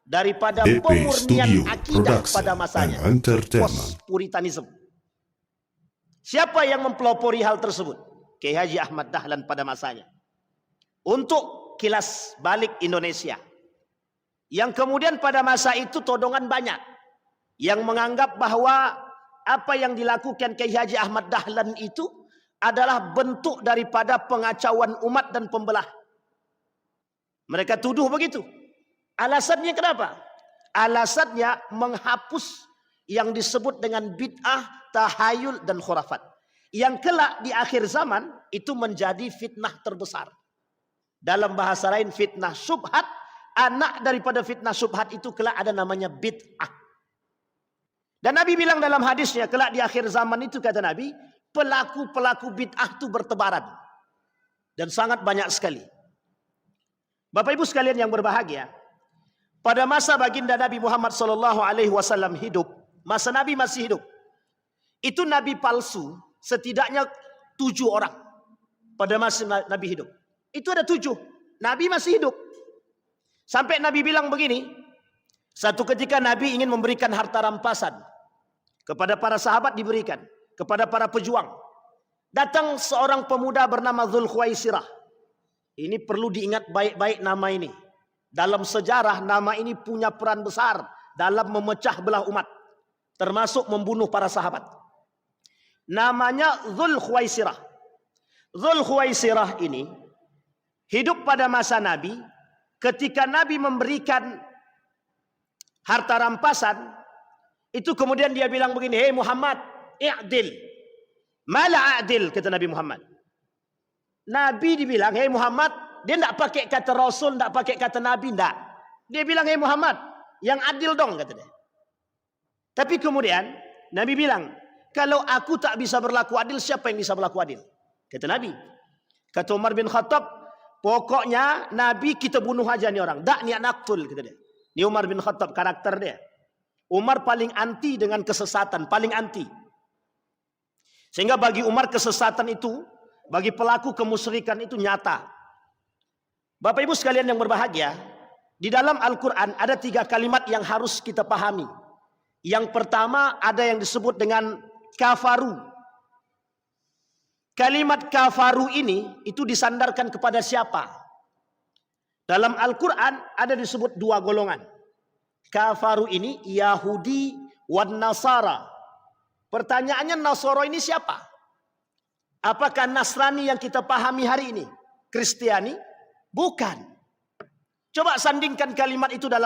daripada DP pemurnian Studio akidah Production pada masanya, and Entertainment. Puritanism. Siapa yang mempelopori hal tersebut? Kiai Haji Ahmad Dahlan pada masanya. Untuk kilas balik Indonesia. Yang kemudian pada masa itu todongan banyak. Yang menganggap bahwa apa yang dilakukan Kiai Haji Ahmad Dahlan itu adalah bentuk daripada pengacauan umat dan pembelah. Mereka tuduh begitu. Alasannya kenapa? Alasannya menghapus yang disebut dengan bid'ah, tahayul dan khurafat. Yang kelak di akhir zaman itu menjadi fitnah terbesar. Dalam bahasa lain fitnah syubhat. Anak daripada fitnah syubhat itu kelak ada namanya bid'ah. Dan Nabi bilang dalam hadisnya, kelak di akhir zaman itu kata Nabi, pelaku-pelaku bid'ah itu bertebaran. Dan sangat banyak sekali. Bapak Ibu sekalian yang berbahagia, pada masa baginda Nabi Muhammad SAW hidup, masa Nabi masih hidup, itu Nabi palsu setidaknya 7 orang pada masa Nabi hidup. Itu ada 7. Nabi masih hidup. Sampai Nabi bilang begini, satu ketika Nabi ingin memberikan harta rampasan kepada para sahabat, diberikan kepada para pejuang. Datang seorang pemuda bernama Dzulkhuwaisirah. Ini perlu diingat baik-baik nama ini. Dalam sejarah nama ini punya peran besar dalam memecah belah umat, termasuk membunuh para sahabat. Namanya Dzulkhuwaisirah. Dzulkhuwaisirah ini hidup pada masa Nabi. Ketika Nabi memberikan harta rampasan, itu kemudian dia bilang begini, "Hei Muhammad, i'dil." Mala a'dil, kata Nabi Muhammad. Nabi dibilang, "Hei Muhammad," dia tidak pakai kata Rasul, tidak pakai kata Nabi, tidak. Dia bilang, "Hei Muhammad, yang adil dong," kata dia. Tapi kemudian Nabi bilang, "Kalau aku tak bisa berlaku adil, siapa yang bisa berlaku adil?" Kata Nabi. Kata Umar bin Khattab, "Pokoknya Nabi kita bunuh aja nih orang. Dak niat naktul," kata dia. Ini Umar bin Khattab karakter dia. Umar paling anti dengan kesesatan, paling anti. Sehingga bagi Umar kesesatan itu, bagi pelaku kemusyrikan itu nyata. Bapak Ibu sekalian yang berbahagia, di dalam Al-Quran ada 3 kalimat yang harus kita pahami. Yang pertama ada yang disebut dengan kafaru. Kalimat kafaru ini itu disandarkan kepada siapa? Dalam Al-Quran ada disebut 2 golongan. Kafaru ini Yahudi wan Nasara. Pertanyaannya, Nasara ini siapa? Apakah Nasrani yang kita pahami hari ini? Kristiani? Bukan. Coba sandingkan kalimat itu dalam